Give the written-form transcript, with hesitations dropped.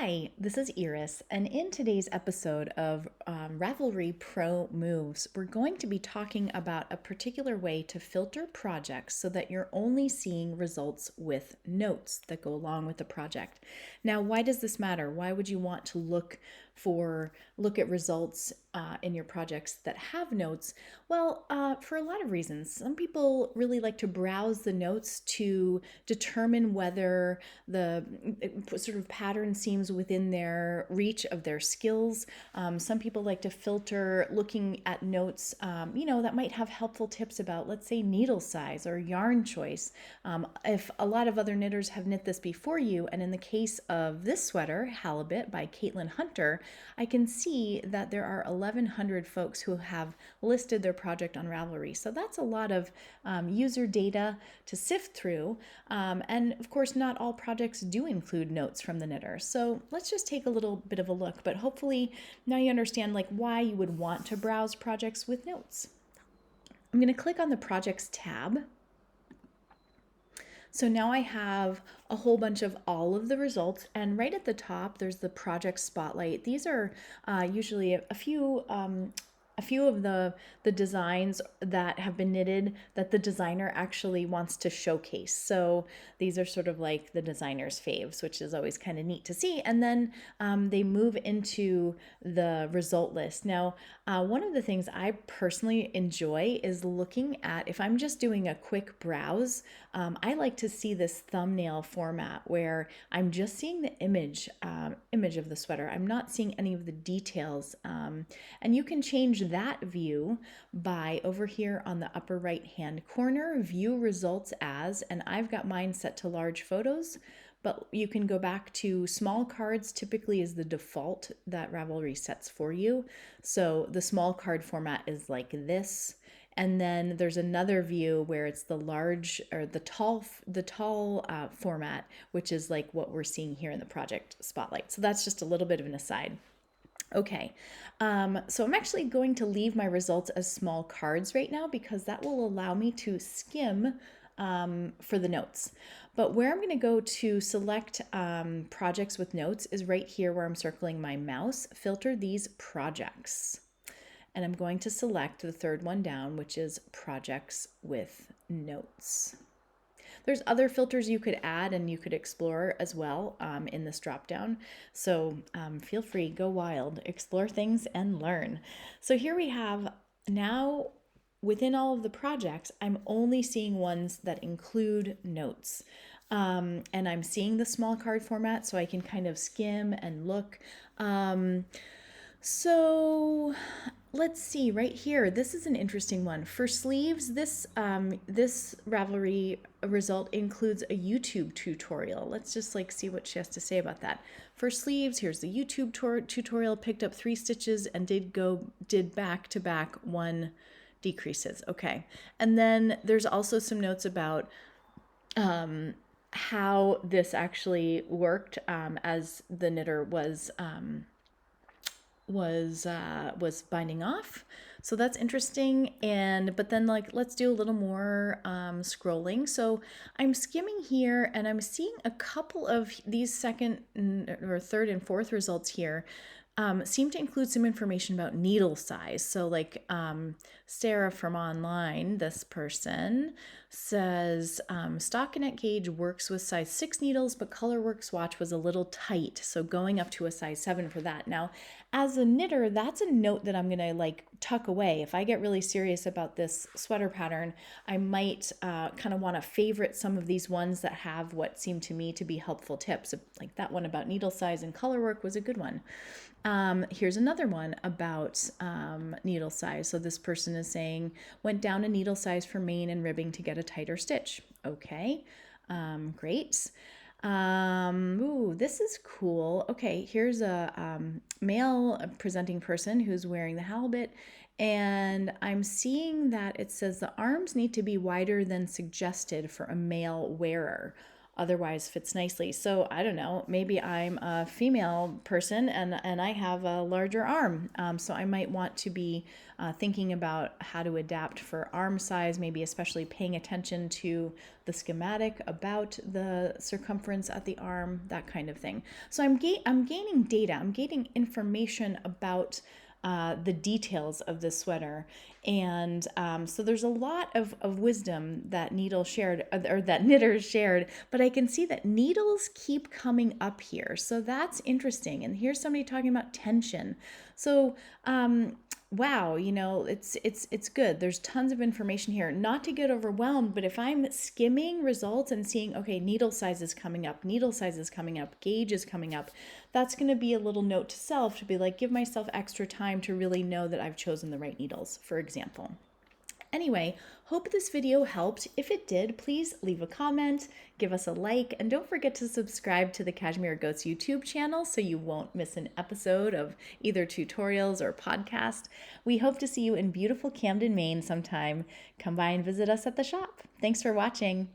Hi, this is Iris, and in today's episode of Ravelry Pro Moves, we're going to be talking about a particular way to filter projects so that you're only seeing results with notes that go along with the project. Now, why does this matter? Why would you want to look at results in your projects that have notes? Well, for a lot of reasons. Some people really like to browse the notes to determine whether the sort of pattern seems within their reach of their skills. Some people like to filter looking at notes, that might have helpful tips about, let's say, needle size or yarn choice. If a lot of other knitters have knit this before you, and in the case of this sweater, Halibut by Caitlin Hunter, I can see that there are 1,100 folks who have listed their project on Ravelry. So that's a lot of user data to sift through. And of course, not all projects do include notes from the knitter. So let's just take a little bit of a look, but hopefully now you understand why you would want to browse projects with notes. I'm going to click on the projects tab. So now I have a whole bunch of all of the results, and right at the top there's the project spotlight. These are usually a few of the designs that have been knitted that the designer actually wants to showcase. So these are sort of like the designer's faves, which is always kind of neat to see. And then they move into the result list. Now, one of the things I personally enjoy is looking at, if I'm just doing a quick browse, I like to see this thumbnail format where I'm just seeing the image of the sweater. I'm not seeing any of the details. And you can change that view by over here on the upper right hand corner, view results as, and I've got mine set to large photos, but you can go back to small cards. Typically is the default that Ravelry sets for you. So the small card format is like this. And then there's another view where it's the large or the tall format, which is like what we're seeing here in the project spotlight. So that's just a little bit of an aside. Okay, so I'm actually going to leave my results as small cards right now because that will allow me to skim for the notes. But where I'm going to go to select projects with notes is right here where I'm circling my mouse, filter these projects. And I'm going to select the third one down, which is projects with notes. There's other filters you could add and you could explore as well in this drop down. So feel free, go wild, explore things and learn. So here we have now within all of the projects, I'm only seeing ones that include notes. And I'm seeing the small card format so I can kind of skim and look. So let's see right here. This is an interesting one. For sleeves, this Ravelry result includes a YouTube tutorial. Let's just see what she has to say about that. For sleeves, here's the YouTube tutorial, picked up 3 stitches and did back to back 1 decreases. Okay. And then there's also some notes about how this actually worked as the knitter was binding off. So that's interesting. But then let's do a little more scrolling. So I'm skimming here and I'm seeing a couple of these second or third and fourth results here seem to include some information about needle size. So Sarah from online, this person says stockinette gauge works with size 6 needles, but colorwork swatch was a little tight. So going up to a size 7 for that. Now, as a knitter, that's a note that I'm going to tuck away. If I get really serious about this sweater pattern, I might kind of want to favorite some of these ones that have what seem to me to be helpful tips. Like that one about needle size and colorwork was a good one. Here's another one about needle size. So this person is saying, went down a needle size for main and ribbing to get a tighter stitch. Okay, great. Ooh, this is cool. Okay, here's a male presenting person who's wearing the halibut, and I'm seeing that it says the arms need to be wider than suggested for a male wearer. otherwise fits nicely. So I don't know, maybe I'm a female person and I have a larger arm. So I might want to be thinking about how to adapt for arm size, maybe especially paying attention to the schematic about the circumference at the arm, that kind of thing. So I'm gaining data, I'm gaining information about the details of the sweater. And so there's a lot of wisdom that needle shared, or that knitters shared, but I can see that needles keep coming up here. So that's interesting. And here's somebody talking about tension. So wow, it's good. There's tons of information here. Not to get overwhelmed, but if I'm skimming results and seeing, okay, needle size is coming up, needle size is coming up, gauge is coming up, that's going to be a little note to self to be like, give myself extra time to really know that I've chosen the right needles, for example. Anyway, hope this video helped. If it did, please leave a comment, give us a like, and don't forget to subscribe to the Cashmere Goats YouTube channel so you won't miss an episode of either tutorials or podcast. We hope to see you in beautiful Camden, Maine sometime. Come by and visit us at the shop. Thanks for watching.